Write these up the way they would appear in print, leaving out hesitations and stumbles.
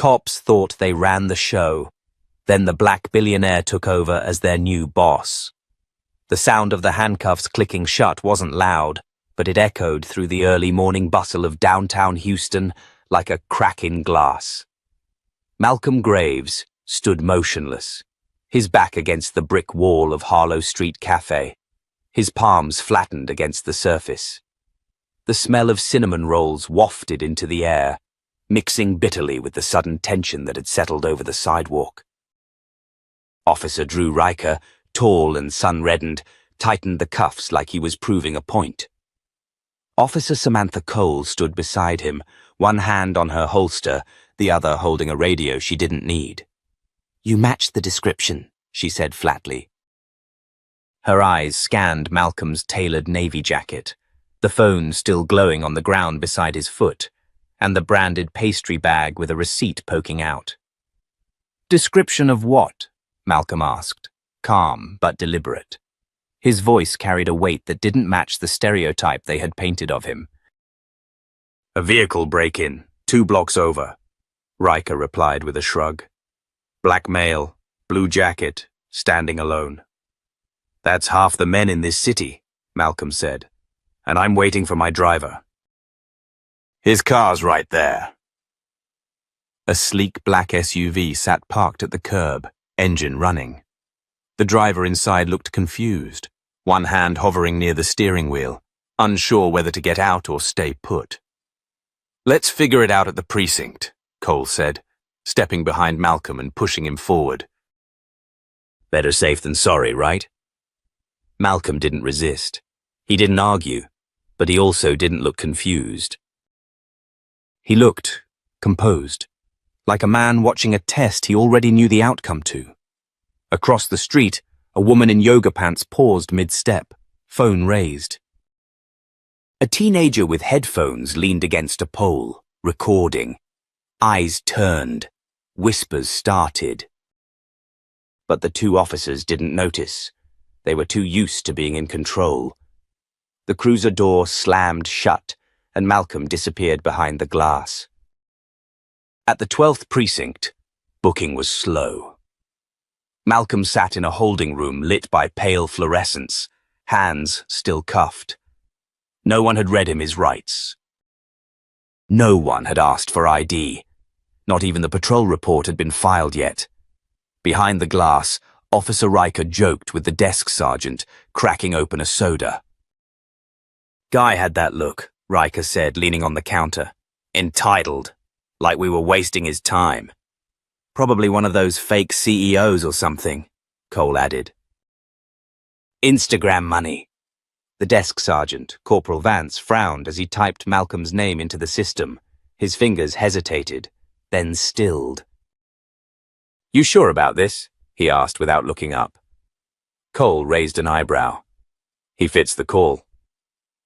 Cops thought they ran the show. Then the black billionaire took over as their new boss. The sound of the handcuffs clicking shut wasn't loud, but it echoed through the early morning bustle of downtown Houston like a crack in glass. Malcolm Graves stood motionless, his back against the brick wall of Harlow Street Cafe, his palms flattened against the surface. The smell of cinnamon rolls wafted into the air, mixing bitterly with the sudden tension that had settled over the sidewalk. Officer Drew Riker, tall and sun-reddened, tightened the cuffs like he was proving a point. Officer Samantha Cole stood beside him, one hand on her holster, the other holding a radio she didn't need. "You match the description," she said flatly. Her eyes scanned Malcolm's tailored navy jacket, the phone still glowing on the ground beside his foot, and the branded pastry bag with a receipt poking out. "Description of what?" Malcolm asked, calm but deliberate. His voice carried a weight that didn't match the stereotype they had painted of him. "A vehicle break-in, 2 blocks over," Riker replied with a shrug. "Black male, blue jacket, standing alone." "That's half the men in this city," Malcolm said, "and I'm waiting for my driver." "His car's right there." A sleek black SUV sat parked at the curb, engine running. The driver inside looked confused, one hand hovering near the steering wheel, unsure whether to get out or stay put. "Let's figure it out at the precinct," Cole said, stepping behind Malcolm and pushing him forward. "Better safe than sorry, right?" Malcolm didn't resist. He didn't argue, but he also didn't look confused. He looked composed, like a man watching a test he already knew the outcome to. Across the street, a woman in yoga pants paused mid-step, phone raised. A teenager with headphones leaned against a pole, recording. Eyes turned, whispers started. But the 2 officers didn't notice. They were too used to being in control. The cruiser door slammed shut, and Malcolm disappeared behind the glass. At the 12th precinct, booking was slow. Malcolm sat in a holding room lit by pale fluorescence, hands still cuffed. No one had read him his rights. No one had asked for ID. Not even the patrol report had been filed yet. Behind the glass, Officer Riker joked with the desk sergeant, cracking open a soda. "Guy had that look," Riker said, leaning on the counter. "Entitled. Like we were wasting his time. Probably one of those fake CEOs or something," Cole added. "Instagram money." The desk sergeant, Corporal Vance, frowned as he typed Malcolm's name into the system. His fingers hesitated, then stilled. "You sure about this?" he asked without looking up. Cole raised an eyebrow. "He fits the call."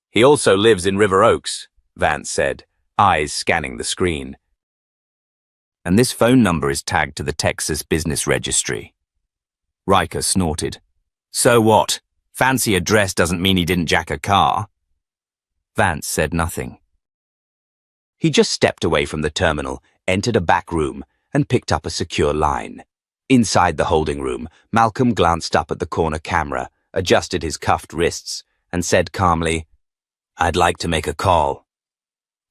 "He also lives in River Oaks," Vance said, eyes scanning the screen. "And this phone number is tagged to the Texas Business Registry." Riker snorted. "So what? Fancy address doesn't mean he didn't jack a car." Vance said nothing. He just stepped away from the terminal, entered a back room, and picked up a secure line. Inside the holding room, Malcolm glanced up at the corner camera, adjusted his cuffed wrists, and said calmly, "I'd like to make a call."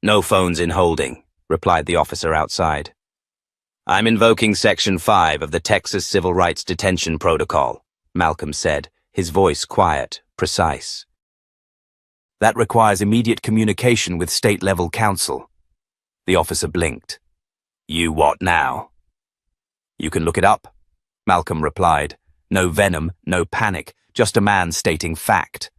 "No phones in holding," replied the officer outside. "I'm invoking Section 5 of the Texas Civil Rights Detention Protocol," Malcolm said, his voice quiet, precise. "That requires immediate communication with state-level counsel." The officer blinked. "You what now?" "You can look it up," Malcolm replied. No venom, no panic, just a man stating fact.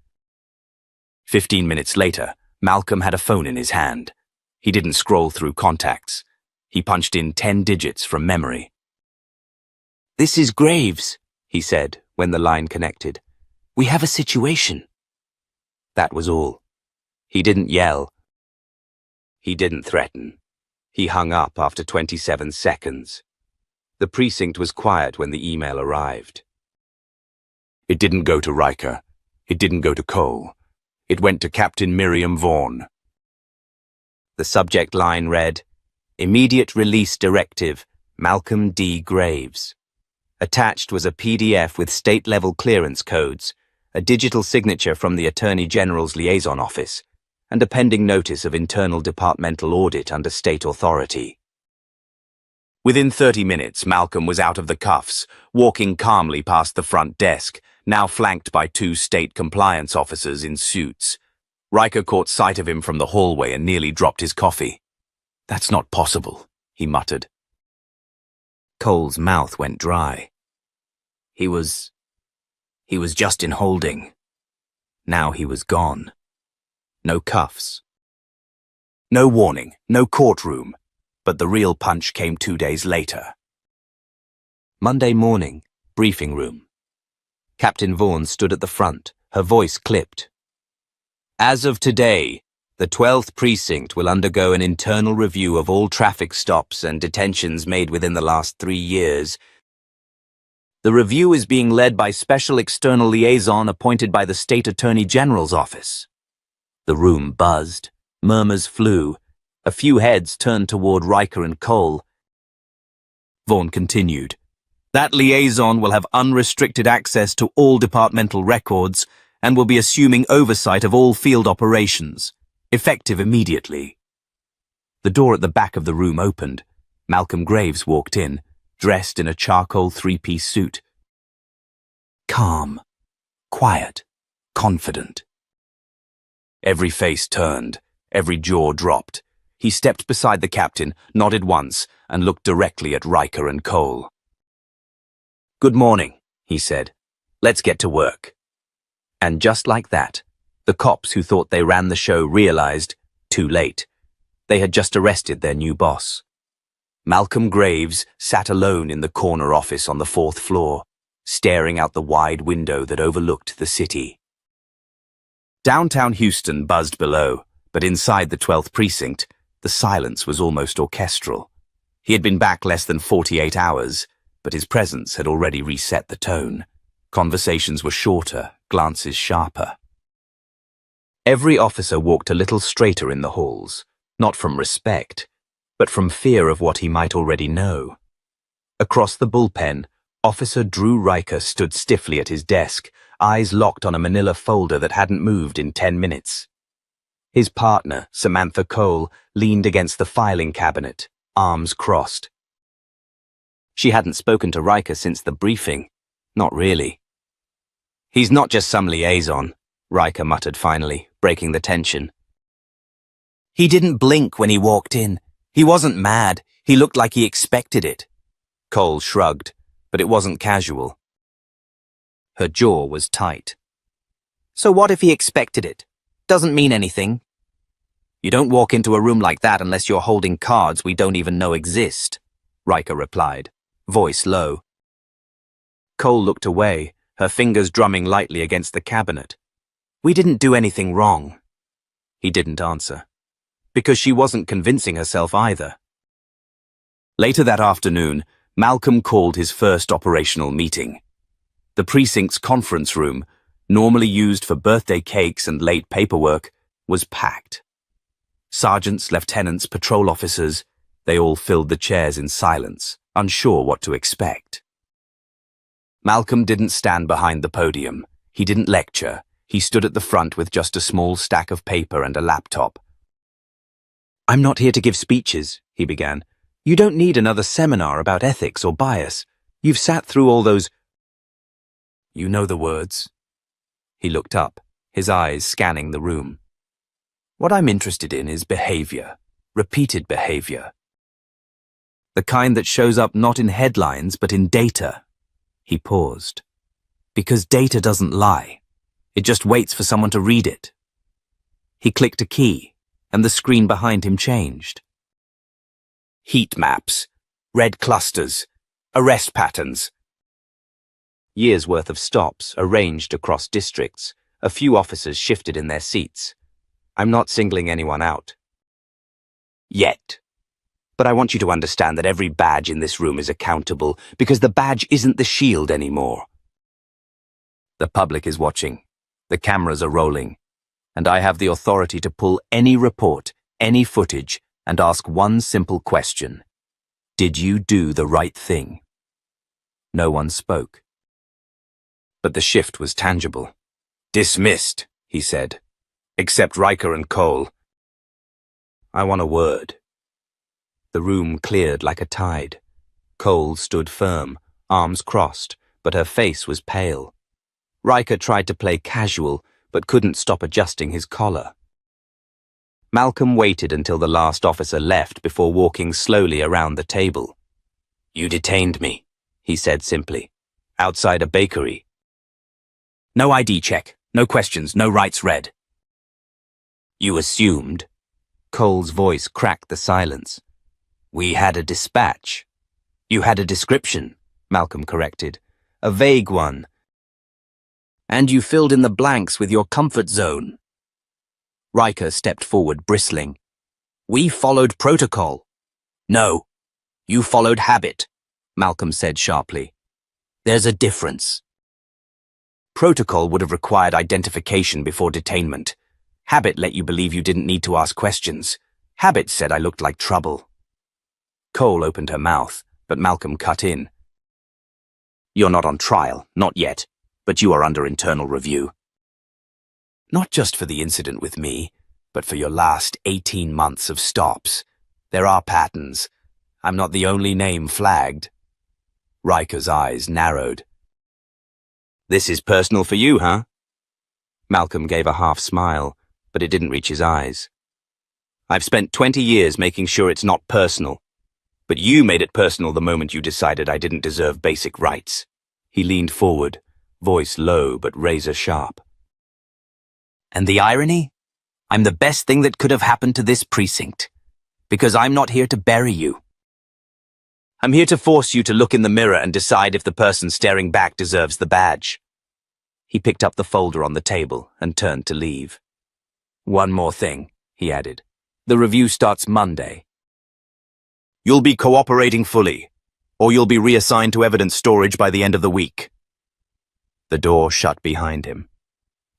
15 minutes later, Malcolm had a phone in his hand. He didn't scroll through contacts. He punched in 10 digits from memory. "This is Graves," he said when the line connected. "We have a situation." That was all. He didn't yell. He didn't threaten. He hung up after 27 seconds. The precinct was quiet when the email arrived. It didn't go to Riker. It didn't go to Cole. It went to Captain Miriam Vaughn. The subject line read, Immediate Release Directive, Malcolm D. Graves. Attached was a PDF with state-level clearance codes, a digital signature from the Attorney General's liaison office, and a pending notice of internal departmental audit under state authority. Within 30 minutes, Malcolm was out of the cuffs, walking calmly past the front desk, now flanked by 2 state compliance officers in suits. Riker caught sight of him from the hallway and nearly dropped his coffee. "That's not possible," he muttered. Cole's mouth went dry. He was just in holding. Now he was gone. No cuffs. No warning, no courtroom, but the real punch came 2 days later. Monday morning, briefing room. Captain Vaughan stood at the front, her voice clipped. "As of today, the 12th Precinct will undergo an internal review of all traffic stops and detentions made within the last 3 years. The review is being led by Special External Liaison appointed by the State Attorney General's office." The room buzzed, murmurs flew, a few heads turned toward Riker and Cole. Vaughan continued. "That liaison will have unrestricted access to all departmental records and will be assuming oversight of all field operations, effective immediately." The door at the back of the room opened. Malcolm Graves walked in, dressed in a charcoal 3-piece suit. Calm, quiet, confident. Every face turned, every jaw dropped. He stepped beside the captain, nodded once, and looked directly at Riker and Cole. "Good morning," he said. "Let's get to work." And just like that, the cops who thought they ran the show realized, too late, they had just arrested their new boss. Malcolm Graves sat alone in the corner office on the 4th floor, staring out the wide window that overlooked the city. Downtown Houston buzzed below, but inside the 12th Precinct, the silence was almost orchestral. He had been back less than 48 hours, but his presence had already reset the tone. Conversations were shorter, glances sharper. Every officer walked a little straighter in the halls, not from respect, but from fear of what he might already know. Across the bullpen, Officer Drew Riker stood stiffly at his desk, eyes locked on a manila folder that hadn't moved in 10 minutes. His partner, Samantha Cole, leaned against the filing cabinet, arms crossed. She hadn't spoken to Riker since the briefing. Not really. "He's not just some liaison," Riker muttered finally, breaking the tension. "He didn't blink when he walked in. He wasn't mad. He looked like he expected it." Cole shrugged, but it wasn't casual. Her jaw was tight. "So what if he expected it? Doesn't mean anything." "You don't walk into a room like that unless you're holding cards we don't even know exist," Riker replied, voice low. Cole looked away, her fingers drumming lightly against the cabinet. "We didn't do anything wrong." He didn't answer, because she wasn't convincing herself either. Later that afternoon, Malcolm called his first operational meeting. The precinct's conference room, normally used for birthday cakes and late paperwork, was packed. Sergeants, lieutenants, patrol officers, they all filled the chairs in silence, unsure what to expect. Malcolm didn't stand behind the podium. He didn't lecture. He stood at the front with just a small stack of paper and a laptop. "I'm not here to give speeches," he began. "You don't need another seminar about ethics or bias. You've sat through all those—" "You know the words." He looked up, his eyes scanning the room. "What I'm interested in is behavior, repeated behavior. The kind that shows up not in headlines but in data." He paused. "Because data doesn't lie. It just waits for someone to read it." He clicked a key, and the screen behind him changed. Heat maps, red clusters, arrest patterns. Years' worth of stops arranged across districts. A few officers shifted in their seats. "I'm not singling anyone out. Yet. But I want you to understand that every badge in this room is accountable, because the badge isn't the shield anymore. The public is watching. The cameras are rolling. And I have the authority to pull any report, any footage, and ask one simple question. Did you do the right thing? No one spoke. But the shift was tangible. Dismissed, he said. Except Riker and Cole. I want a word. The room cleared like a tide. Cole stood firm, arms crossed, but her face was pale. Riker tried to play casual, but couldn't stop adjusting his collar. Malcolm waited until the last officer left before walking slowly around the table. You detained me, he said simply. Outside a bakery. No ID check, no questions, no rights read. You assumed. Cole's voice cracked the silence. We had a dispatch. You had a description, Malcolm corrected. A vague one. And you filled in the blanks with your comfort zone. Riker stepped forward, bristling. We followed protocol. No, you followed habit, Malcolm said sharply. There's a difference. Protocol would have required identification before detainment. Habit let you believe you didn't need to ask questions. Habit said I looked like trouble. Cole opened her mouth, but Malcolm cut in. You're not on trial, not yet, but you are under internal review. Not just for the incident with me, but for your last 18 months of stops. There are patterns. I'm not the only name flagged. Riker's eyes narrowed. This is personal for you, huh? Malcolm gave a half smile, but it didn't reach his eyes. I've spent 20 years making sure it's not personal. But you made it personal the moment you decided I didn't deserve basic rights. He leaned forward, voice low but razor sharp. And the irony? I'm the best thing that could have happened to this precinct. Because I'm not here to bury you. I'm here to force you to look in the mirror and decide if the person staring back deserves the badge. He picked up the folder on the table and turned to leave. One more thing, he added. The review starts Monday. You'll be cooperating fully, or you'll be reassigned to evidence storage by the end of the week. The door shut behind him.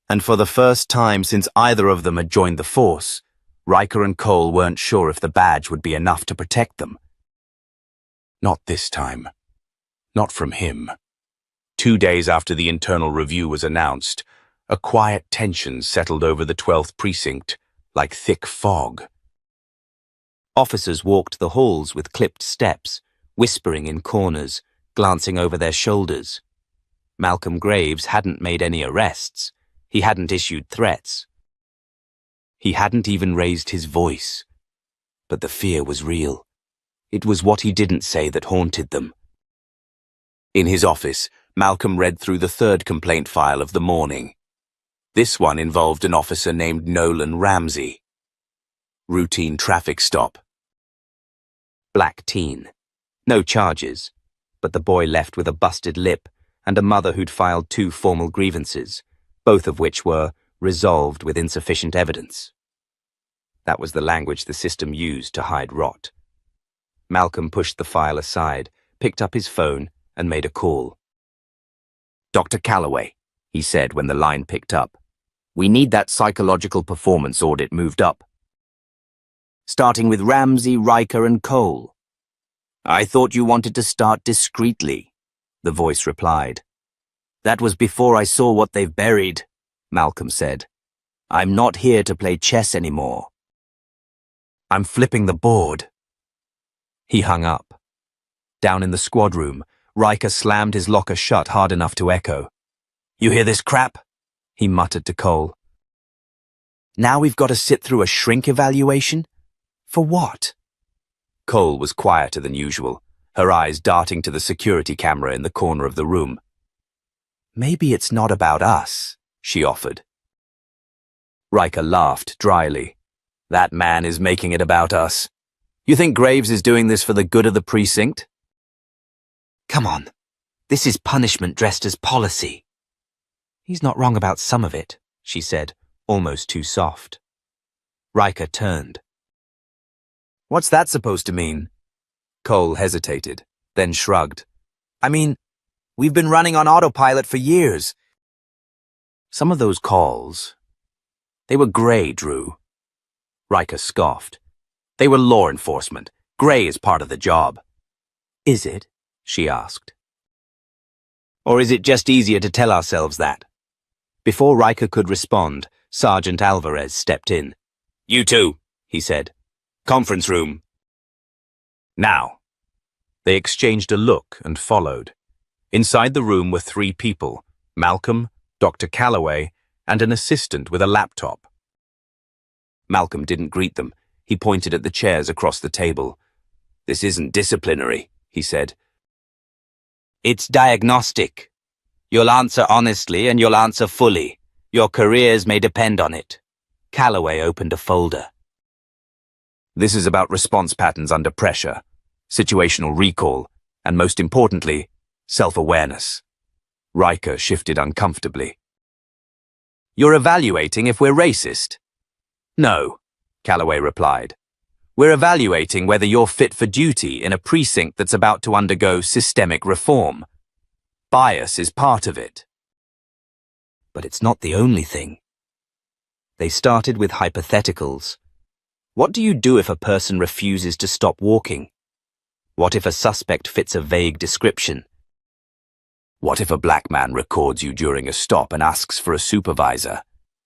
And for the first time since either of them had joined the force, Riker and Cole weren't sure if the badge would be enough to protect them. Not this time. Not from him. 2 days after the internal review was announced, a quiet tension settled over the 12th precinct, like thick fog. Officers walked the halls with clipped steps, whispering in corners, glancing over their shoulders. Malcolm Graves hadn't made any arrests. He hadn't issued threats. He hadn't even raised his voice. But the fear was real. It was what he didn't say that haunted them. In his office, Malcolm read through the third complaint file of the morning. This one involved an officer named Nolan Ramsey. Routine traffic stop. Black teen. No charges, but the boy left with a busted lip and a mother who'd filed 2 formal grievances, both of which were resolved with insufficient evidence. That was the language the system used to hide rot. Malcolm pushed the file aside, picked up his phone, and made a call. Dr. Calloway, he said when the line picked up. We need that psychological performance audit moved up. Starting with Ramsey, Riker, and Cole. I thought you wanted to start discreetly, the voice replied. That was before I saw what they've buried, Malcolm said. I'm not here to play chess anymore. I'm flipping the board. He hung up. Down in the squad room, Riker slammed his locker shut hard enough to echo. You hear this crap? He muttered to Cole. Now we've got to sit through a shrink evaluation? For what? Cole was quieter than usual, her eyes darting to the security camera in the corner of the room. Maybe it's not about us, she offered. Riker laughed dryly. That man is making it about us. You think Graves is doing this for the good of the precinct? Come on. This is punishment dressed as policy. He's not wrong about some of it, she said, almost too soft. Riker turned. What's that supposed to mean? Cole hesitated, then shrugged. I mean, we've been running on autopilot for years. Some of those calls, they were grey, Drew. Riker scoffed. They were law enforcement. Grey is part of the job. Is it? She asked. Or is it just easier to tell ourselves that? Before Riker could respond, Sergeant Alvarez stepped in. You two, he said. Conference room. Now. They exchanged a look and followed. Inside the room were 3 people, Malcolm, Dr. Calloway, and an assistant with a laptop. Malcolm didn't greet them. He pointed at the chairs across the table. This isn't disciplinary, he said. It's diagnostic. You'll answer honestly and you'll answer fully. Your careers may depend on it. Calloway opened a folder. This is about response patterns under pressure, situational recall, and most importantly, self-awareness. Riker shifted uncomfortably. You're evaluating if we're racist? No, Calloway replied. We're evaluating whether you're fit for duty in a precinct that's about to undergo systemic reform. Bias is part of it. But it's not the only thing. They started with hypotheticals. What do you do if a person refuses to stop walking? What if a suspect fits a vague description? What if a black man records you during a stop and asks for a supervisor?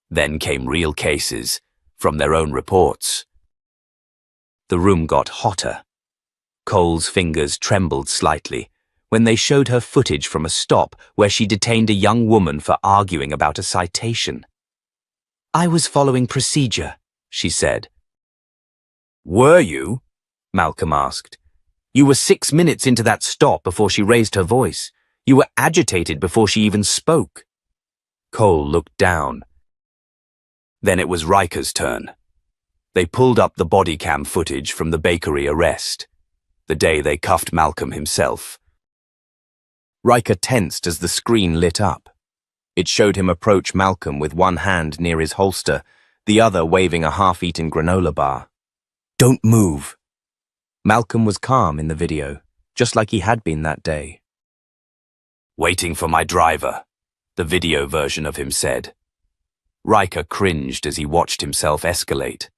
Then came real cases, from their own reports. The room got hotter. Cole's fingers trembled slightly when they showed her footage from a stop where she detained a young woman for arguing about a citation. I was following procedure, she said. Were you? Malcolm asked. You were 6 minutes into that stop before she raised her voice. You were agitated before she even spoke. Cole looked down. Then it was Riker's turn. They pulled up the body cam footage from the bakery arrest, the day they cuffed Malcolm himself. Riker tensed as the screen lit up. It showed him approach Malcolm with one hand near his holster, the other waving a half-eaten granola bar. Don't move. Malcolm was calm in the video, just like he had been that day. Waiting for my driver, the video version of him said. Riker cringed as he watched himself escalate.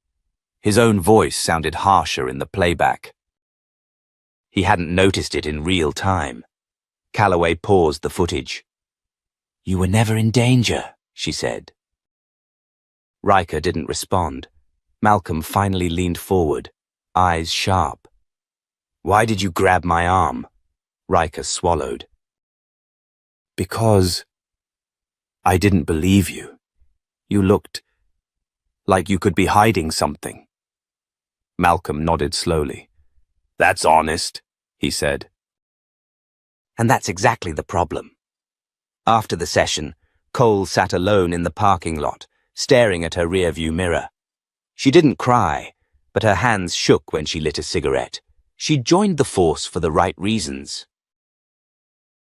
His own voice sounded harsher in the playback. He hadn't noticed it in real time. Calloway paused the footage. You were never in danger, she said. Riker didn't respond. Malcolm finally leaned forward, eyes sharp. Why did you grab my arm? Riker swallowed. Because I didn't believe you. You looked like you could be hiding something. Malcolm nodded slowly. That's honest, he said. And that's exactly the problem. After the session, Cole sat alone in the parking lot, staring at her rearview mirror. She didn't cry, but her hands shook when she lit a cigarette. She'd joined the force for the right reasons.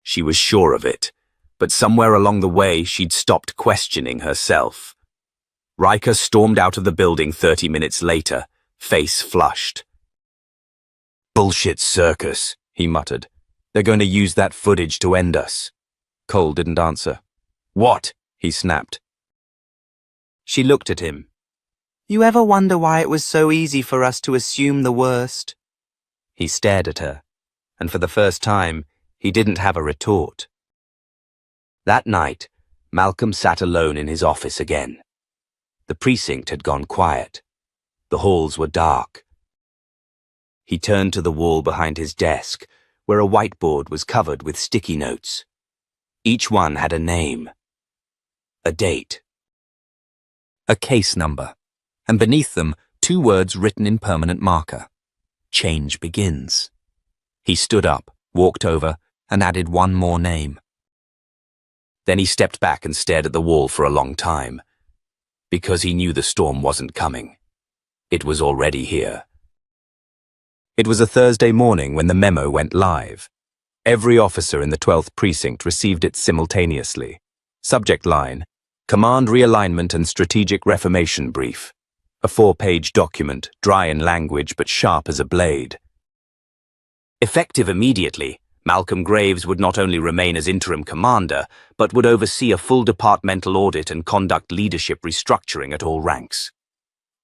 She was sure of it, but somewhere along the way she'd stopped questioning herself. Riker stormed out of the building 30 minutes later, face flushed. Bullshit circus, he muttered. They're going to use that footage to end us. Cole didn't answer. What? He snapped. She looked at him. You ever wonder why it was so easy for us to assume the worst? He stared at her, and for the first time, he didn't have a retort. That night, Malcolm sat alone in his office again. The precinct had gone quiet. The halls were dark. He turned to the wall behind his desk, where a whiteboard was covered with sticky notes. Each one had a name, a date, a case number, and beneath them 2 words written in permanent marker. Change begins. He stood up, walked over, and added one more name. Then he stepped back and stared at the wall for a long time, because he knew the storm wasn't coming. It was already here. It was a Thursday morning when the memo went live. Every officer in the 12th precinct received it simultaneously. Subject line, Command Realignment and Strategic Reformation Brief. A 4-page document, dry in language but sharp as a blade. Effective immediately, Malcolm Graves would not only remain as interim commander, but would oversee a full departmental audit and conduct leadership restructuring at all ranks.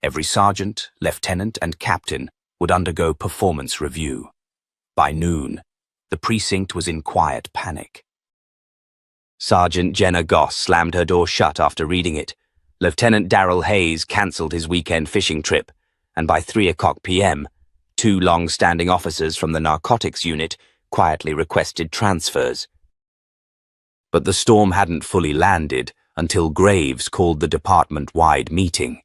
Every sergeant, lieutenant, and captain would undergo performance review. By noon, the precinct was in quiet panic. Sergeant Jenna Goss slammed her door shut after reading it. Lieutenant Darrell Hayes cancelled his weekend fishing trip, and by 3:00 p.m., 2 long-standing officers from the narcotics unit quietly requested transfers. But the storm hadn't fully landed until Graves called the department-wide meeting.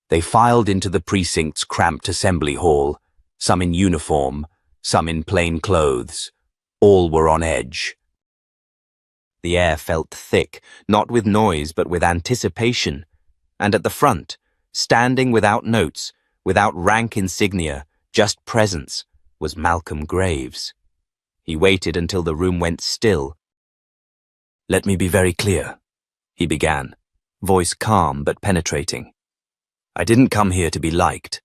They filed into the precinct's cramped assembly hall, some in uniform, some in plain clothes. All were on edge. The air felt thick, not with noise but with anticipation, and at the front, standing without notes, without rank insignia, just presence, was Malcolm Graves. He waited until the room went still. "Let me be very clear," he began, voice calm but penetrating. "I didn't come here to be liked.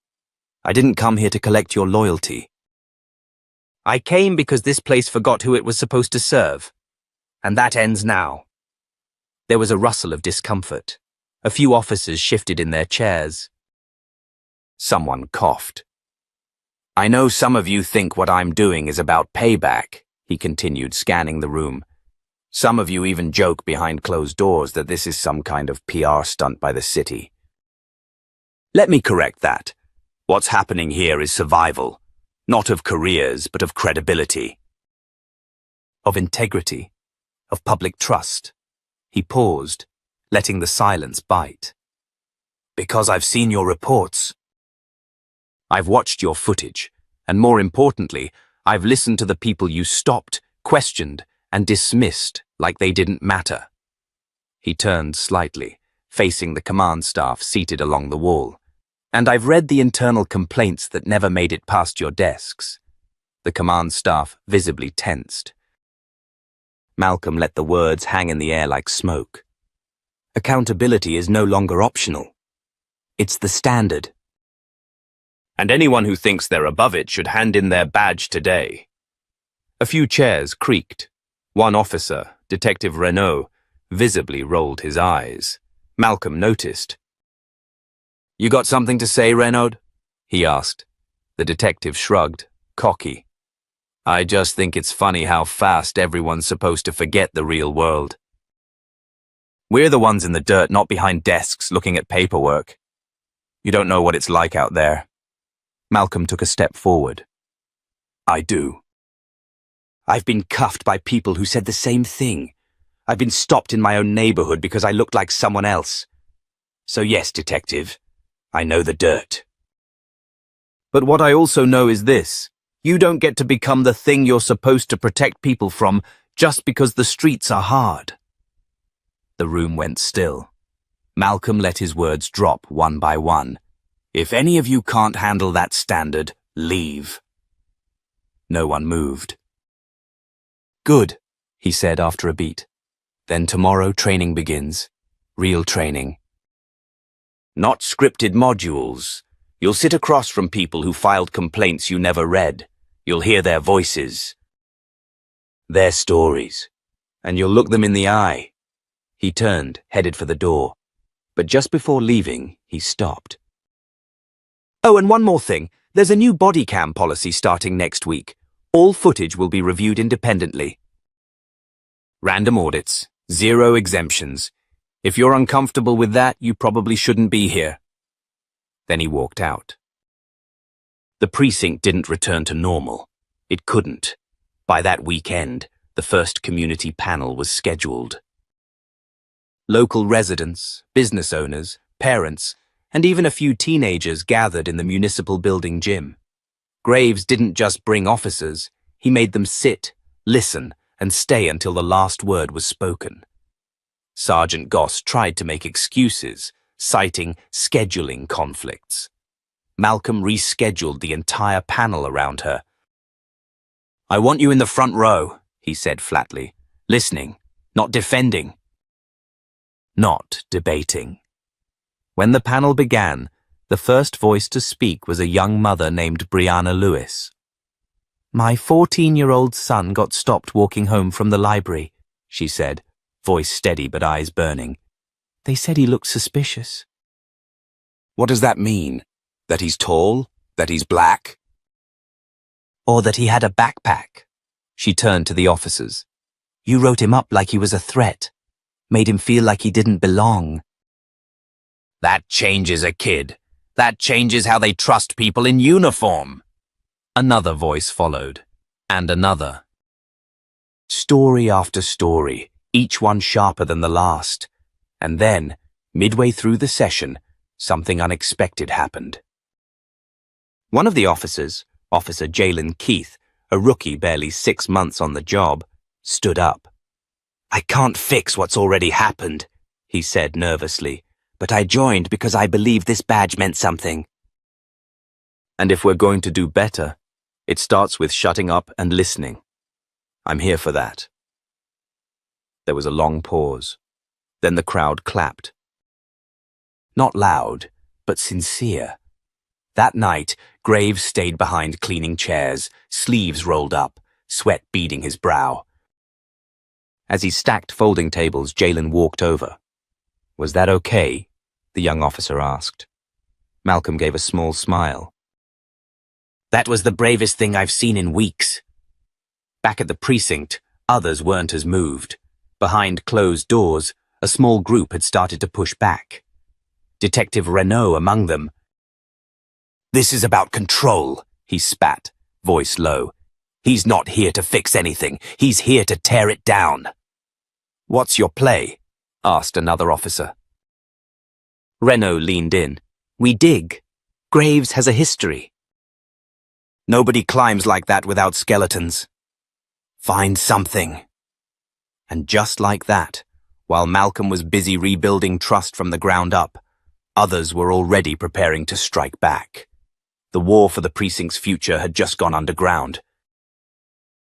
I didn't come here to collect your loyalty. I came because this place forgot who it was supposed to serve. And that ends now." There was a rustle of discomfort. A few officers shifted in their chairs. Someone coughed. "I know some of you think what I'm doing is about payback," he continued, scanning the room. "Some of you even joke behind closed doors that this is some kind of PR stunt by the city. Let me correct that. What's happening here is survival, not of careers, but of credibility. Of integrity. Of public trust." He paused, letting the silence bite. "Because I've seen your reports. I've watched your footage, and more importantly, I've listened to the people you stopped, questioned, and dismissed like they didn't matter." He turned slightly, facing the command staff seated along the wall. "And I've read the internal complaints that never made it past your desks." The command staff visibly tensed. Malcolm let the words hang in the air like smoke. "Accountability is no longer optional. It's the standard. And anyone who thinks they're above it should hand in their badge today." A few chairs creaked. One officer, Detective Renaud, visibly rolled his eyes. Malcolm noticed. "You got something to say, Renaud?" he asked. The detective shrugged, cocky. "I just think it's funny how fast everyone's supposed to forget the real world. We're the ones in the dirt, not behind desks looking at paperwork. You don't know what it's like out there." Malcolm took a step forward. "I do. I've been cuffed by people who said the same thing. I've been stopped in my own neighborhood because I looked like someone else. So yes, detective, I know the dirt. But what I also know is this. You don't get to become the thing you're supposed to protect people from just because the streets are hard." The room went still. Malcolm let his words drop one by one. "If any of you can't handle that standard, leave." No one moved. "Good," he said after a beat. "Then tomorrow training begins. Real training. Not scripted modules. You'll sit across from people who filed complaints you never read. You'll hear their voices, their stories, and you'll look them in the eye." He turned, headed for the door. But just before leaving, he stopped. "Oh, and one more thing. There's a new body cam policy starting next week. All footage will be reviewed independently. Random audits, 0 exemptions. If you're uncomfortable with that, you probably shouldn't be here." Then he walked out. The precinct didn't return to normal. It couldn't. By that weekend, the first community panel was scheduled. Local residents, business owners, parents, and even a few teenagers gathered in the municipal building gym. Graves didn't just bring officers, he made them sit, listen, and stay until the last word was spoken. Sergeant Goss tried to make excuses, citing scheduling conflicts. Malcolm rescheduled the entire panel around her. "I want you in the front row," he said flatly, "listening, not defending, not debating." When the panel began, the first voice to speak was a young mother named Brianna Lewis. "My 14-year-old son got stopped walking home from the library," she said, voice steady but eyes burning. "They said he looked suspicious." "What does that mean? That he's tall? That he's black? Or that he had a backpack? She turned to the officers. You wrote him up like he was a threat. Made him feel like he didn't belong. That changes a kid. That changes how they trust people in uniform. Another voice followed, and another. Story after story, each one sharper than the last. And then, midway through the session, something unexpected happened. One of the officers, Officer Jalen Keith, a rookie barely 6 months on the job, stood up. I can't fix what's already happened, he said nervously, but I joined because I believed this badge meant something. And if we're going to do better, it starts with shutting up and listening. I'm here for that. There was a long pause. Then the crowd clapped. Not loud, but sincere. That night, Graves stayed behind cleaning chairs, sleeves rolled up, sweat beading his brow. As he stacked folding tables, Jalen walked over. Was that okay? The young officer asked. Malcolm gave a small smile. That was the bravest thing I've seen in weeks. Back at the precinct, others weren't as moved. Behind closed doors, a small group had started to push back. Detective Renault among them. This is about control, he spat, voice low. He's not here to fix anything. He's here to tear it down. What's your play? Asked another officer. Renault leaned in. We dig. Graves has a history. Nobody climbs like that without skeletons. Find something. And just like that, while Malcolm was busy rebuilding trust from the ground up, others were already preparing to strike back. The war for the precinct's future had just gone underground.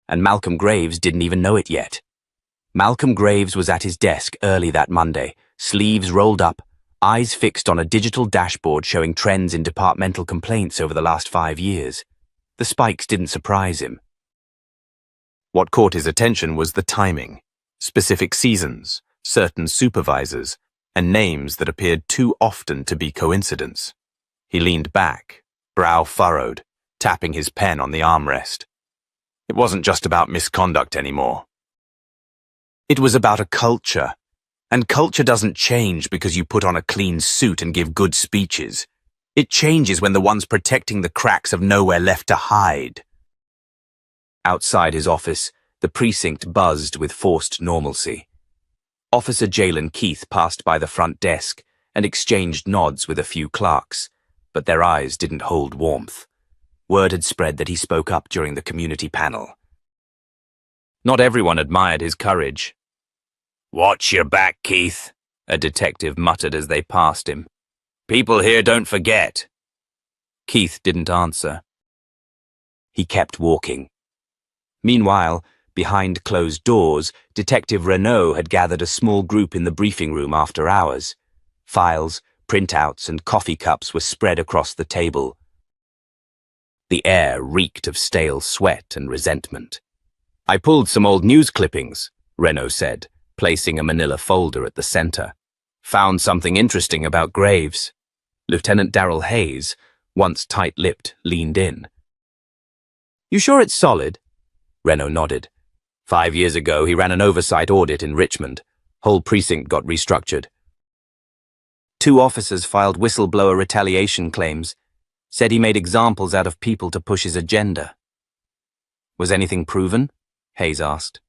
And Malcolm Graves didn't even know it yet. Malcolm Graves was at his desk early that Monday, sleeves rolled up, eyes fixed on a digital dashboard showing trends in departmental complaints over the last 5 years. The spikes didn't surprise him. What caught his attention was the timing, specific seasons, certain supervisors, and names that appeared too often to be coincidence. He leaned back, brow furrowed, tapping his pen on the armrest. It wasn't just about misconduct anymore. It was about a culture, and culture doesn't change because you put on a clean suit and give good speeches. It changes when the ones protecting the cracks have nowhere left to hide. Outside his office, the precinct buzzed with forced normalcy. Officer Jalen Keith passed by the front desk and exchanged nods with a few clerks, but their eyes didn't hold warmth. Word had spread that he spoke up during the community panel. Not everyone admired his courage. Watch your back, Keith, a detective muttered as they passed him. People here don't forget. Keith didn't answer. He kept walking. Meanwhile, behind closed doors, Detective Renault had gathered a small group in the briefing room after hours. Files, printouts, and coffee cups were spread across the table. The air reeked of stale sweat and resentment. I pulled some old news clippings, Renault said, placing a manila folder at the center. Found something interesting about Graves. Lieutenant Darrell Hayes, once tight-lipped, leaned in. You sure it's solid? Renault nodded. 5 years ago, he ran an oversight audit in Richmond. Whole precinct got restructured. 2 officers filed whistleblower retaliation claims. Said he made examples out of people to push his agenda. Was anything proven? Hayes asked.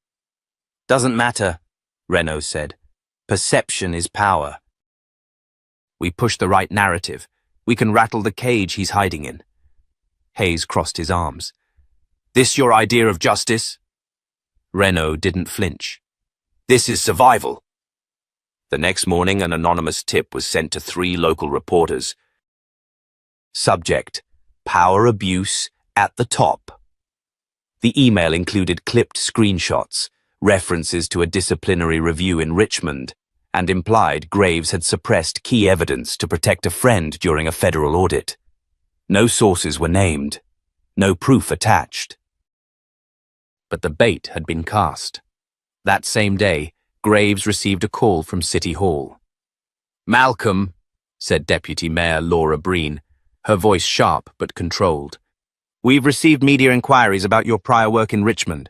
Doesn't matter, Renault said. Perception is power. We push the right narrative. We can rattle the cage he's hiding in. Hayes crossed his arms. This your idea of justice? Renault didn't flinch. This is survival. The next morning, an anonymous tip was sent to 3 local reporters. Subject: Power abuse at the top. The email included clipped screenshots, references to a disciplinary review in Richmond, and implied Graves had suppressed key evidence to protect a friend during a federal audit. No sources were named, no proof attached. But the bait had been cast. That same day, Graves received a call from City Hall. Malcolm, said Deputy Mayor Laura Breen, her voice sharp but controlled. "We've received media inquiries about your prior work in Richmond.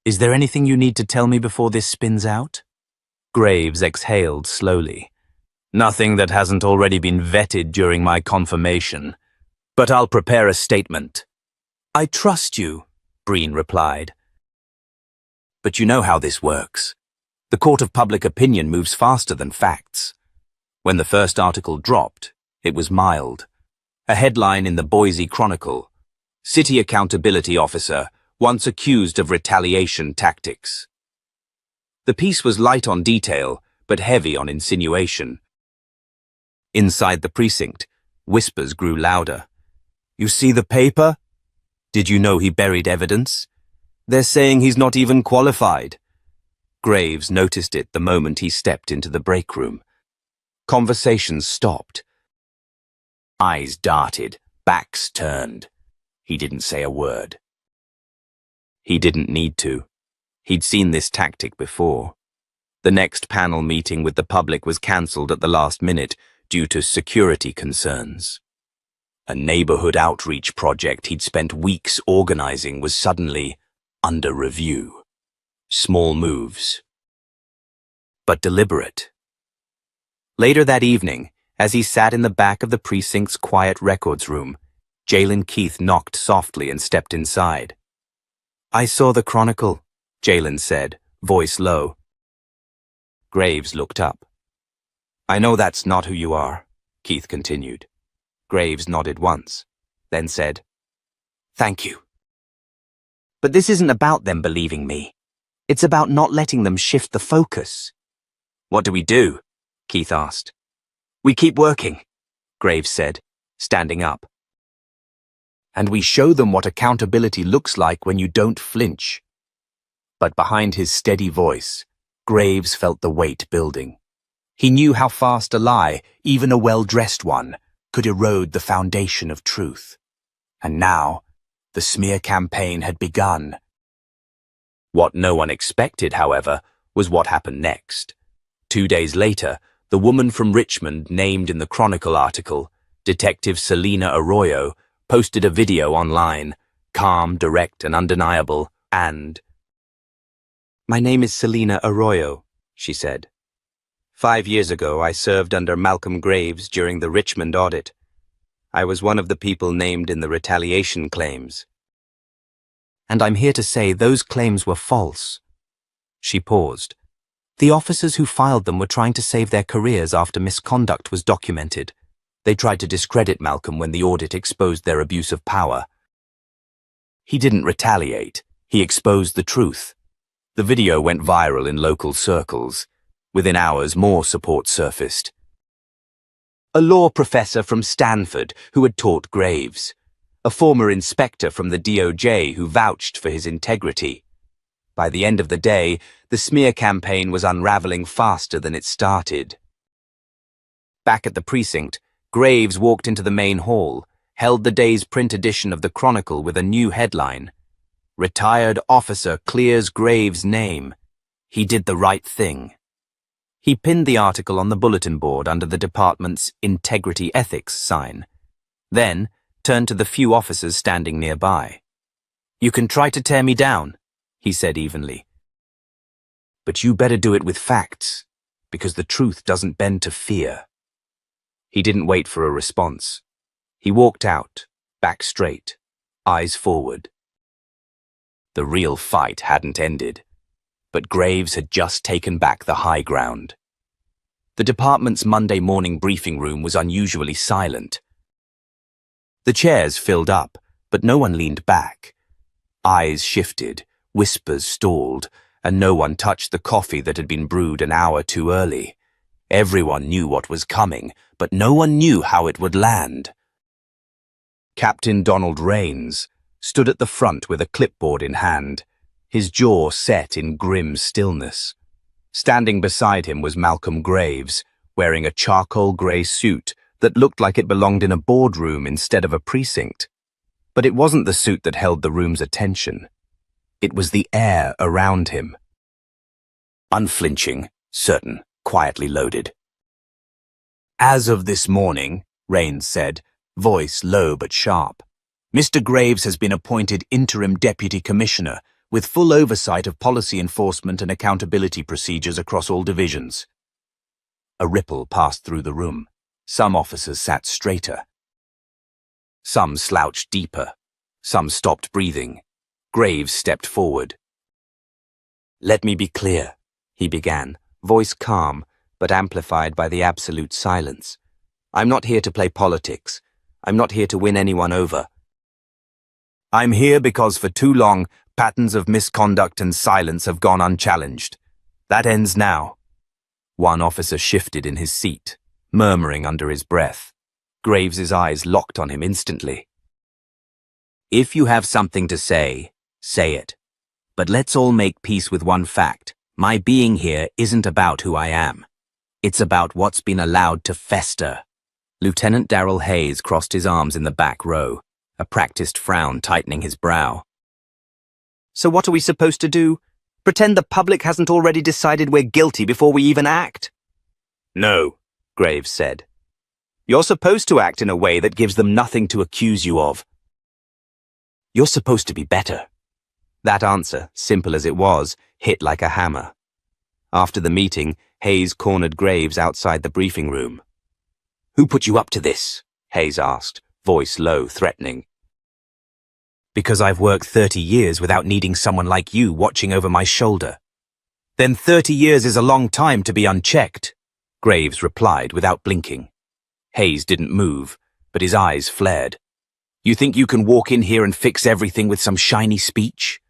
Is there anything you need to tell me before this spins out?" Graves exhaled slowly. "Nothing that hasn't already been vetted during my confirmation. But I'll prepare a statement." "I trust you," Breen replied. "But you know how this works. The court of public opinion moves faster than facts. When the first article dropped, it was mild. A headline in the Boise Chronicle: City Accountability Officer once accused of retaliation tactics. The piece was light on detail, but heavy on insinuation. Inside the precinct, whispers grew louder. "You see the paper? Did you know he buried evidence? They're saying he's not even qualified." Graves noticed it the moment he stepped into the break room. Conversations stopped. Eyes darted, backs turned. He didn't say a word. He didn't need to. He'd seen this tactic before. The next panel meeting with the public was cancelled at the last minute due to security concerns. A neighborhood outreach project he'd spent weeks organizing was suddenly under review. Small moves, but deliberate. Later that evening, as he sat in the back of the precinct's quiet records room, Jalen Keith knocked softly and stepped inside. "I saw the Chronicle," Jalen said, voice low. Graves looked up. "I know that's not who you are," Keith continued. Graves nodded once, then said, "Thank you. But this isn't about them believing me. It's about not letting them shift the focus." "What do we do?" Keith asked. "We keep working," Graves said, standing up. "And we show them what accountability looks like when you don't flinch." But behind his steady voice, Graves felt the weight building. He knew how fast a lie, even a well-dressed one, could erode the foundation of truth. And now, the smear campaign had begun. What no one expected, however, was what happened next. 2 days later, the woman from Richmond named in the Chronicle article, Detective Selena Arroyo, posted a video online, calm, direct, and undeniable, and... "My name is Selena Arroyo," she said. 5 years ago, I served under Malcolm Graves during the Richmond audit. I was one of the people named in the retaliation claims. And I'm here to say those claims were false." She paused. "The officers who filed them were trying to save their careers after misconduct was documented. They tried to discredit Malcolm when the audit exposed their abuse of power. He didn't retaliate. He exposed the truth. The video went viral in local circles. Within hours, more support surfaced. A law professor from Stanford who had taught Graves. A former inspector from the DOJ who vouched for his integrity. By the end of the day, the smear campaign was unraveling faster than it started. Back at the precinct, Graves walked into the main hall, held the day's print edition of the Chronicle with a new headline. "Retired officer clears Graves' name. He did the right thing." He pinned the article on the bulletin board under the department's Integrity Ethics sign. Then turned to the few officers standing nearby. "You can try to tear me down," he said evenly. "But you better do it with facts, because the truth doesn't bend to fear." He didn't wait for a response. He walked out, back straight, eyes forward. The real fight hadn't ended, but Graves had just taken back the high ground. The department's Monday morning briefing room was unusually silent. The chairs filled up, but no one leaned back. Eyes shifted, whispers stalled, and no one touched the coffee that had been brewed an hour too early. Everyone knew what was coming, but no one knew how it would land. Captain Donald Rains stood at the front with a clipboard in hand, his jaw set in grim stillness. Standing beside him was Malcolm Graves, wearing a charcoal grey suit that looked like it belonged in a boardroom instead of a precinct. But it wasn't the suit that held the room's attention. It was the air around him. Unflinching, certain, quietly loaded. "As of this morning," Raines said, voice low but sharp. Mr. Graves has been appointed interim deputy commissioner with full oversight of policy enforcement and accountability procedures across all divisions. A ripple passed through the room. Some officers sat straighter. Some slouched deeper. Some stopped breathing. Graves stepped forward. "Let me be clear," he began, voice calm, but amplified by the absolute silence. "I'm not here to play politics. I'm not here to win anyone over. I'm here because for too long, patterns of misconduct and silence have gone unchallenged. That ends now." One officer shifted in his seat, murmuring under his breath. Graves's eyes locked on him instantly. "If you have something to say, say it. But let's all make peace with one fact. My being here isn't about who I am. It's about what's been allowed to fester." Lieutenant Darrell Hayes crossed his arms in the back row, a practiced frown tightening his brow. "So what are we supposed to do? Pretend the public hasn't already decided we're guilty before we even act?" "No," Graves said. "You're supposed to act in a way that gives them nothing to accuse you of. You're supposed to be better." That answer, simple as it was, hit like a hammer. After the meeting, Hayes cornered Graves outside the briefing room. "Who put you up to this?" Hayes asked, voice low, threatening. "Because I've worked 30 years without needing someone like you watching over my shoulder." "Then 30 years is a long time to be unchecked," Graves replied without blinking. Hayes didn't move, but his eyes flared. "You think you can walk in here and fix everything with some shiny speech?"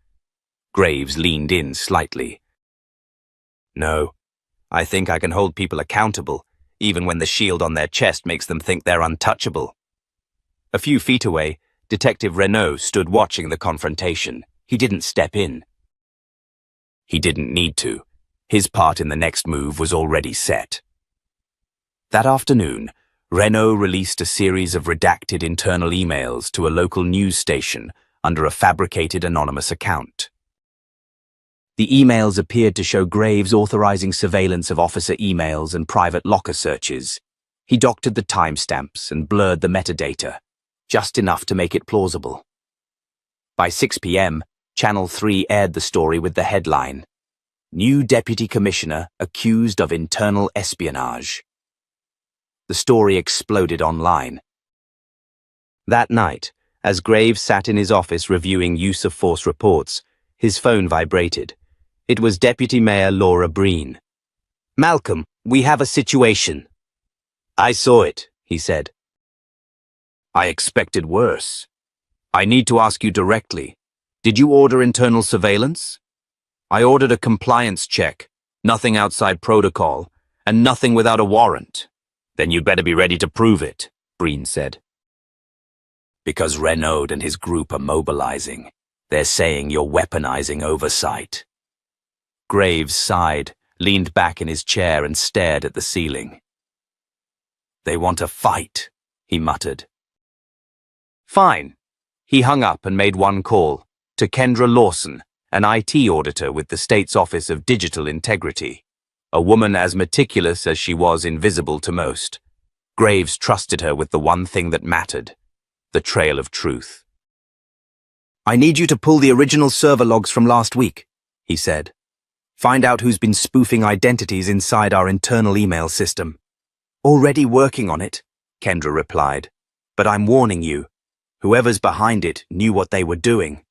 Graves leaned in slightly. "No, I think I can hold people accountable, even when the shield on their chest makes them think they're untouchable." A few feet away, Detective Renault stood watching the confrontation. He didn't step in. He didn't need to. His part in the next move was already set. That afternoon, Renault released a series of redacted internal emails to a local news station under a fabricated anonymous account. The emails appeared to show Graves authorizing surveillance of officer emails and private locker searches. He doctored the timestamps and blurred the metadata, just enough to make it plausible. By 6 p.m., Channel 3 aired the story with the headline, "New Deputy Commissioner Accused of Internal Espionage." The story exploded online. That night, as Graves sat in his office reviewing use of force reports, his phone vibrated. It was Deputy Mayor Laura Breen. "Malcolm, we have a situation." "I saw it," he said. "I expected worse. I need to ask you directly. Did you order internal surveillance?" "I ordered a compliance check, nothing outside protocol, and nothing without a warrant." "Then you better be ready to prove it," Breen said. "Because Renaud and his group are mobilizing. They're saying you're weaponizing oversight." Graves sighed, leaned back in his chair and stared at the ceiling. "They want a fight," he muttered. "Fine." He hung up and made one call, to Kendra Lawson, an IT auditor with the state's Office of Digital Integrity, a woman as meticulous as she was invisible to most. Graves trusted her with the one thing that mattered, the trail of truth. "I need you to pull the original server logs from last week," he said. "Find out who's been spoofing identities inside our internal email system." "Already working on it," Kendra replied. "But I'm warning you, whoever's behind it knew what they were doing."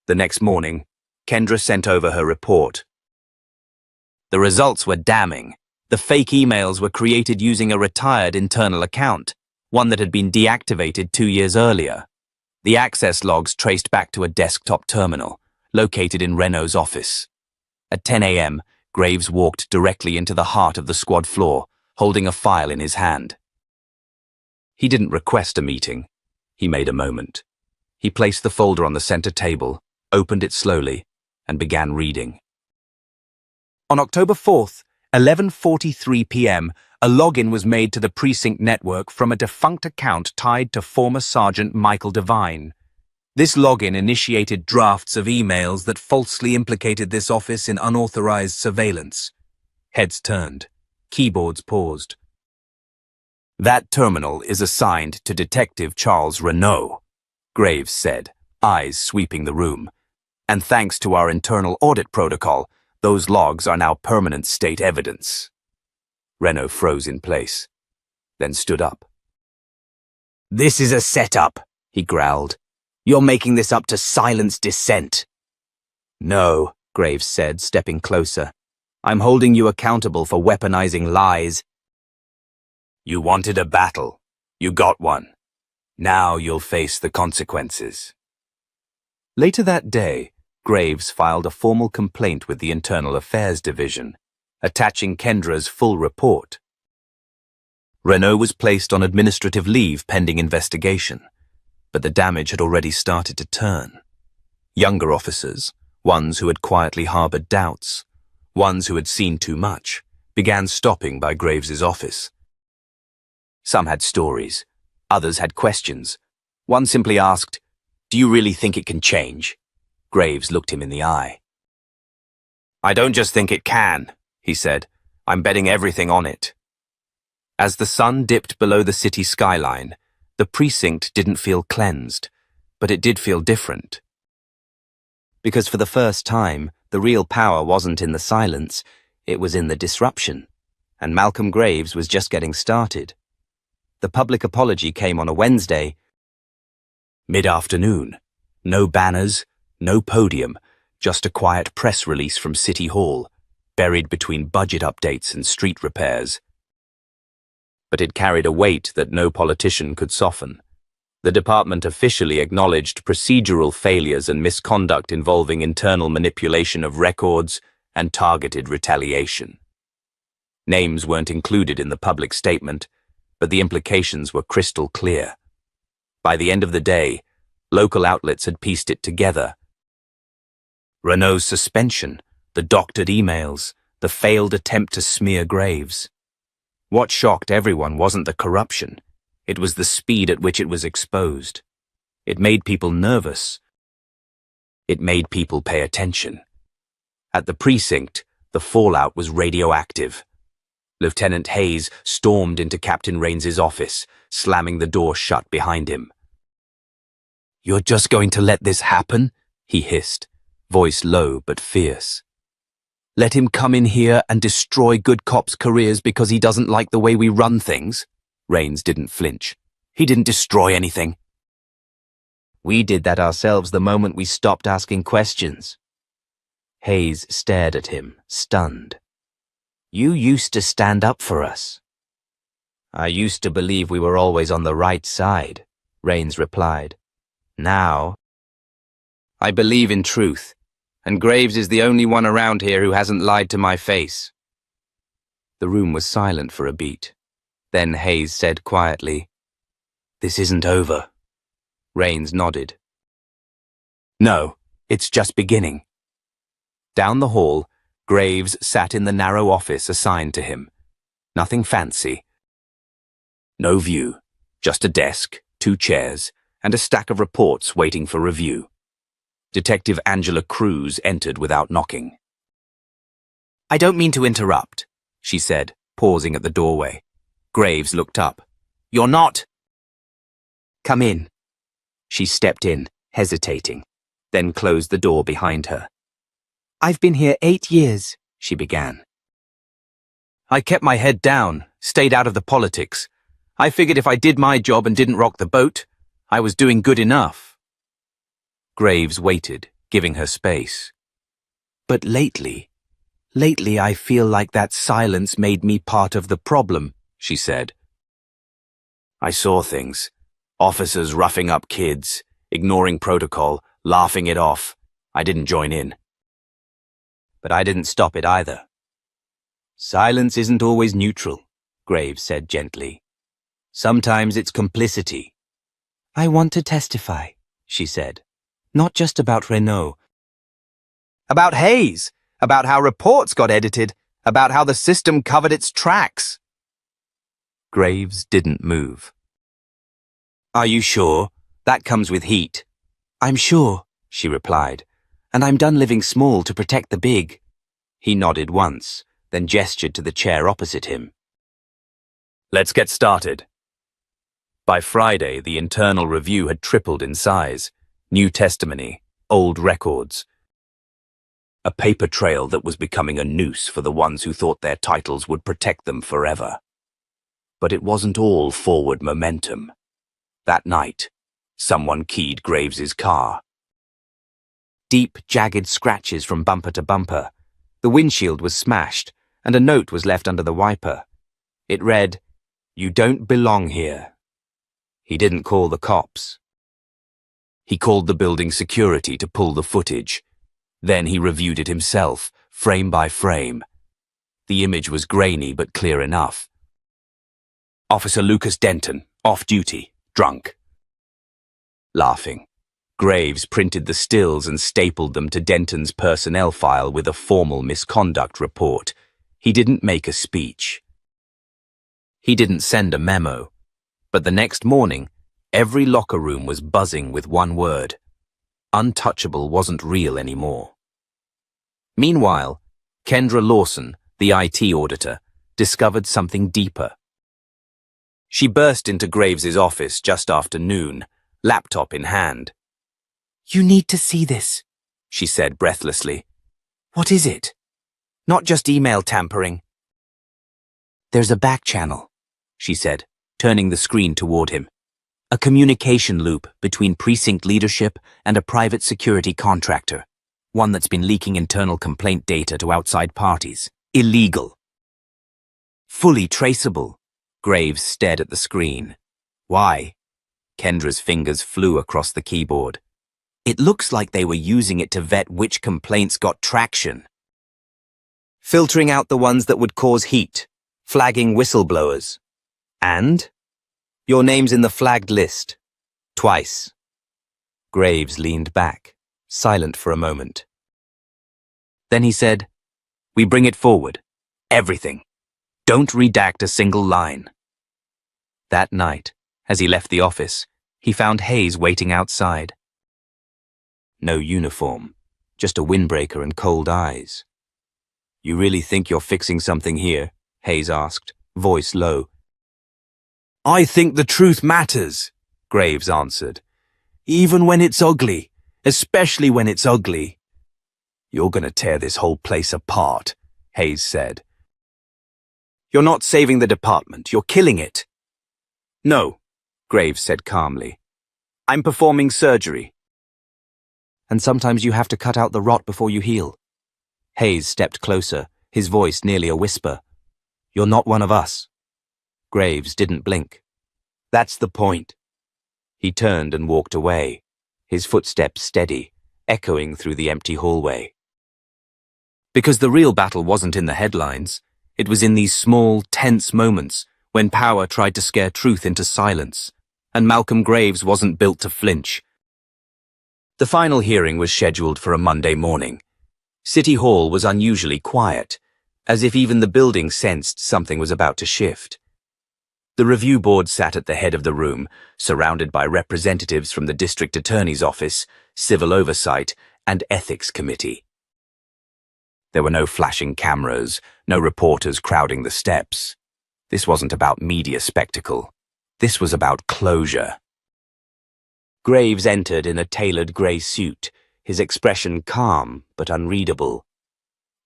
The next morning, Kendra sent over her report. The results were damning. The fake emails were created using a retired internal account, one that had been deactivated 2 years earlier. The access logs traced back to a desktop terminal, located in Renault's office. At 10 a.m., Graves walked directly into the heart of the squad floor, holding a file in his hand. He didn't request a meeting. He made a moment. He placed the folder on the center table, opened it slowly, and began reading. On October 4th, 11:43 p.m., a login was made to the precinct network from a defunct account tied to former Sergeant Michael Devine. This login initiated drafts of emails that falsely implicated this office in unauthorized surveillance. Heads turned. Keyboards paused. That terminal is assigned to Detective Charles Renault, Graves said, eyes sweeping the room. And thanks to our internal audit protocol, those logs are now permanent state evidence. Renault froze in place, then stood up. This is a setup, he growled. You're making this up to silence dissent. No, Graves said, stepping closer. I'm holding you accountable for weaponizing lies. You wanted a battle. You got one. Now you'll face the consequences. Later that day, Graves filed a formal complaint with the Internal Affairs Division, attaching Kendra's full report. Renault was placed on administrative leave pending investigation, but the damage had already started to turn. Younger officers, ones who had quietly harbored doubts, ones who had seen too much, began stopping by Graves's office. Some had stories, others had questions. One simply asked, "Do you really think it can change?" Graves looked him in the eye. "I don't just think it can," he said. "I'm betting everything on it." As the sun dipped below the city skyline, the precinct didn't feel cleansed, but it did feel different. Because for the first time, the real power wasn't in the silence, it was in the disruption, and Malcolm Graves was just getting started. The public apology came on a Wednesday. Mid-afternoon. No banners, no podium, just a quiet press release from City Hall, buried between budget updates and street repairs. But it carried a weight that no politician could soften. The department officially acknowledged procedural failures and misconduct involving internal manipulation of records and targeted retaliation. Names weren't included in the public statement, but the implications were crystal clear. By the end of the day, local outlets had pieced it together. Renault's suspension, the doctored emails, the failed attempt to smear Graves. What shocked everyone wasn't the corruption. It was the speed at which it was exposed. It made people nervous. It made people pay attention. At the precinct, the fallout was radioactive. Lieutenant Hayes stormed into Captain Raines's office, slamming the door shut behind him. "You're just going to let this happen?" he hissed, voice low but fierce. "Let him come in here and destroy good cops' careers because he doesn't like the way we run things?" Raines didn't flinch. "He didn't destroy anything." "We did that ourselves the moment we stopped asking questions." Hayes stared at him, stunned. "You used to stand up for us." "I used to believe we were always on the right side," Raines replied. "Now, I believe in truth, and Graves is the only one around here who hasn't lied to my face." The room was silent for a beat. Then Hayes said quietly, "This isn't over." Raines nodded. "No, it's just beginning." Down the hall, Graves sat in the narrow office assigned to him. Nothing fancy. No view, just a desk, 2 chairs, and a stack of reports waiting for review. Detective Angela Cruz entered without knocking. "I don't mean to interrupt," she said, pausing at the doorway. Graves looked up. "You're not—" "Come in." She stepped in, hesitating, then closed the door behind her. "I've been here 8 years," she began. "I kept my head down, stayed out of the politics. I figured if I did my job and didn't rock the boat, I was doing good enough." Graves waited, giving her space. "But lately I feel like that silence made me part of the problem," she said. "I saw things. Officers roughing up kids, ignoring protocol, laughing it off. I didn't join in. But I didn't stop it either." "Silence isn't always neutral," Graves said gently. "Sometimes it's complicity." "I want to testify," she said. "Not just about Renault. About Hayes, about how reports got edited, about how the system covered its tracks." Graves didn't move. "Are you sure? That comes with heat." "I'm sure," she replied. "And I'm done living small to protect the big." He nodded once, then gestured to the chair opposite him. "Let's get started." By Friday, the internal review had tripled in size. New testimony, old records. A paper trail that was becoming a noose for the ones who thought their titles would protect them forever. But it wasn't all forward momentum. That night, someone keyed Graves's car. Deep, jagged scratches from bumper to bumper. The windshield was smashed, and a note was left under the wiper. It read, "You don't belong here." He didn't call the cops. He called the building security to pull the footage. Then he reviewed it himself, frame by frame. The image was grainy but clear enough. Officer Lucas Denton, off duty, drunk. Laughing, Graves printed the stills and stapled them to Denton's personnel file with a formal misconduct report. He didn't make a speech. He didn't send a memo. But the next morning, every locker room was buzzing with one word. Untouchable wasn't real anymore. Meanwhile, Kendra Lawson, the IT auditor, discovered something deeper. She burst into Graves's office just after noon, laptop in hand. "You need to see this," she said breathlessly. "What is it?" "Not just email tampering." "There's a back channel," she said, turning the screen toward him. "A communication loop between precinct leadership and a private security contractor, one that's been leaking internal complaint data to outside parties. Illegal." "Fully traceable." Graves stared at the screen. "Why?" Kendra's fingers flew across the keyboard. "It looks like they were using it to vet which complaints got traction. Filtering out the ones that would cause heat, flagging whistleblowers. And? Your name's in the flagged list. Twice." Graves leaned back, silent for a moment. Then he said, "We bring it forward. Everything. Don't redact a single line." That night, as he left the office, he found Hayes waiting outside. No uniform, just a windbreaker and cold eyes. "You really think you're fixing something here?" Hayes asked, voice low. "I think the truth matters," Graves answered. "Even when it's ugly, especially when it's ugly." "You're gonna tear this whole place apart," Hayes said. "You're not saving the department, you're killing it." "No," Graves said calmly. "I'm performing surgery." "And sometimes you have to cut out the rot before you heal." Hayes stepped closer, his voice nearly a whisper. "You're not one of us." Graves didn't blink. "That's the point." He turned and walked away, his footsteps steady, echoing through the empty hallway. Because the real battle wasn't in the headlines, it was in these small, tense moments when power tried to scare truth into silence, and Malcolm Graves wasn't built to flinch. The final hearing was scheduled for a Monday morning. City Hall was unusually quiet, as if even the building sensed something was about to shift. The review board sat at the head of the room, surrounded by representatives from the district attorney's office, civil oversight, and ethics committee. There were no flashing cameras, no reporters crowding the steps. This wasn't about media spectacle. This was about closure. Graves entered in a tailored grey suit, his expression calm but unreadable.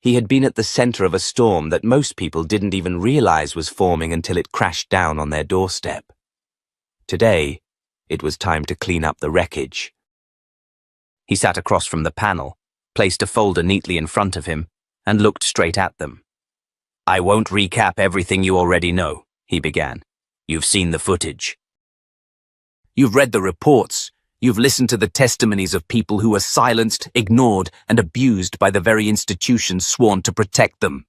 He had been at the center of a storm that most people didn't even realize was forming until it crashed down on their doorstep. Today, it was time to clean up the wreckage. He sat across from the panel, placed a folder neatly in front of him, and looked straight at them. "I won't recap everything you already know," he began. "You've seen the footage. You've read the reports. You've listened to the testimonies of people who were silenced, ignored, and abused by the very institutions sworn to protect them."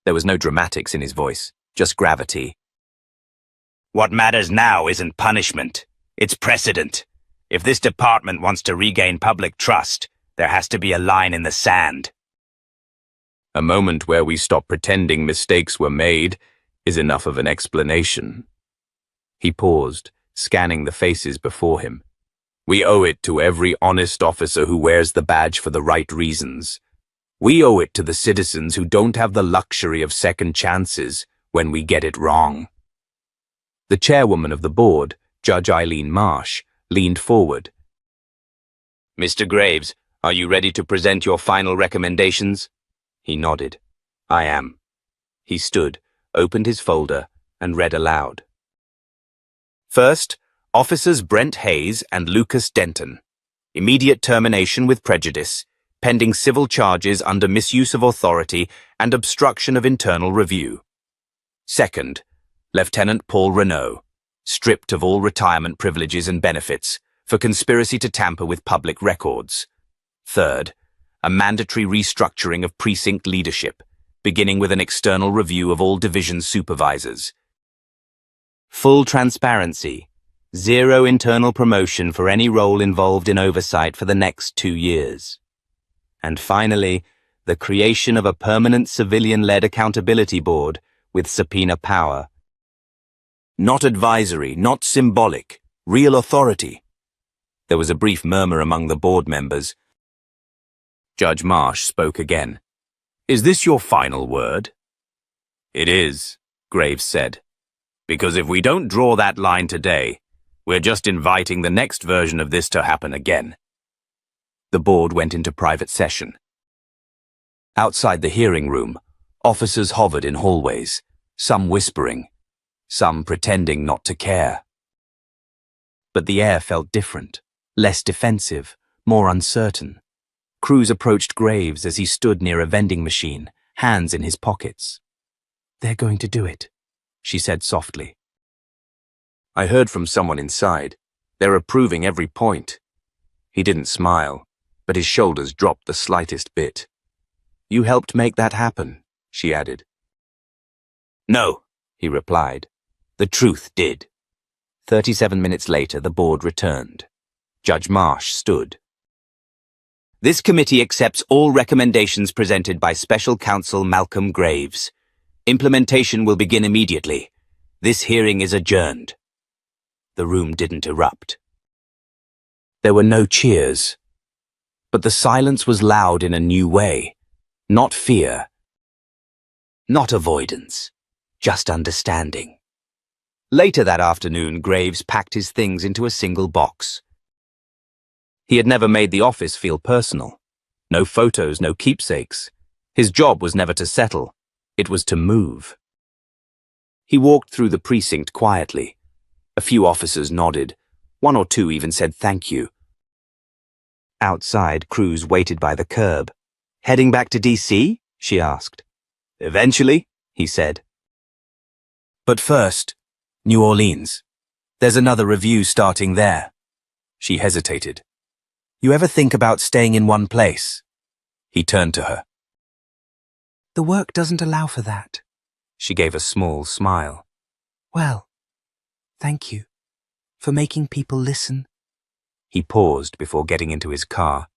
There was no dramatics in his voice, just gravity. "What matters now isn't punishment. It's precedent. If this department wants to regain public trust, there has to be a line in the sand. A moment where we stop pretending mistakes were made is enough of an explanation." He paused, scanning the faces before him. "We owe it to every honest officer who wears the badge for the right reasons. We owe it to the citizens who don't have the luxury of second chances when we get it wrong." The chairwoman of the board, Judge Eileen Marsh, leaned forward. "Mr. Graves, are you ready to present your final recommendations?" He nodded. "I am." He stood, opened his folder, and read aloud. First, Officers Brent Hayes and Lucas Denton. Immediate termination with prejudice, pending civil charges under misuse of authority and obstruction of internal review. Second, Lieutenant Paul Renault, stripped of all retirement privileges and benefits for conspiracy to tamper with public records. Third, a mandatory restructuring of precinct leadership, beginning with an external review of all division supervisors. Full transparency, zero internal promotion for any role involved in oversight for the next 2 years. And finally, the creation of a permanent civilian-led accountability board with subpoena power. Not advisory, not symbolic, real authority. There was a brief murmur among the board members. Judge Marsh spoke again. "Is this your final word?" "It is," Graves said. "Because if we don't draw that line today, we're just inviting the next version of this to happen again." The board went into private session. Outside the hearing room, officers hovered in hallways, some whispering, some pretending not to care. But the air felt different, less defensive, more uncertain. Cruz approached Graves as he stood near a vending machine, hands in his pockets. "They're going to do it," she said softly. "I heard from someone inside. They're approving every point." He didn't smile, but his shoulders dropped the slightest bit. "You helped make that happen," she added. "No," he replied. "The truth did." 37 minutes later, the board returned. Judge Marsh stood. "This committee accepts all recommendations presented by Special Counsel Malcolm Graves. Implementation will begin immediately. This hearing is adjourned." The room didn't erupt. There were no cheers. But the silence was loud in a new way. Not fear. Not avoidance. Just understanding. Later that afternoon, Graves packed his things into a single box. He had never made the office feel personal. No photos, no keepsakes. His job was never to settle. It was to move. He walked through the precinct quietly. A few officers nodded. 1 or 2 even said thank you. Outside, Cruz waited by the curb. "Heading back to D.C.?" she asked. "Eventually," he said. "But first, New Orleans. There's another review starting there." She hesitated. "You ever think about staying in one place?" He turned to her. "The work doesn't allow for that." She gave a small smile. "Well, thank you for making people listen." He paused before getting into his car.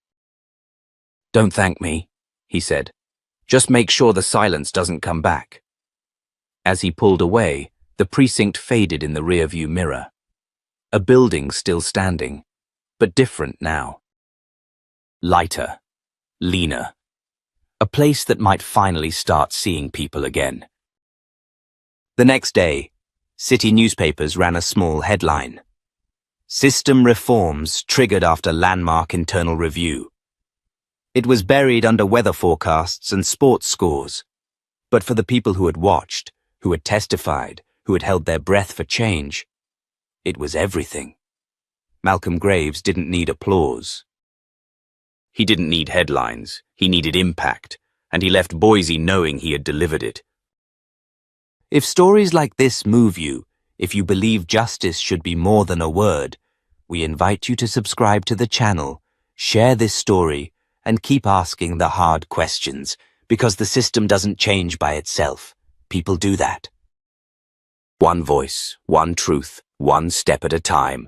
"Don't thank me," he said. "Just make sure the silence doesn't come back." As he pulled away, the precinct faded in the rearview mirror. A building still standing, but different now. Lighter, leaner. A place that might finally start seeing people again. The next day, city newspapers ran a small headline. "System reforms triggered after landmark internal review." It was buried under weather forecasts and sports scores. But for the people who had watched, who had testified, who had held their breath for change, it was everything. Malcolm Graves didn't need applause. He didn't need headlines, he needed impact, and he left Boise knowing he had delivered it. If stories like this move you, if you believe justice should be more than a word, we invite you to subscribe to the channel, share this story, and keep asking the hard questions, because the system doesn't change by itself. People do that. One voice, one truth, one step at a time.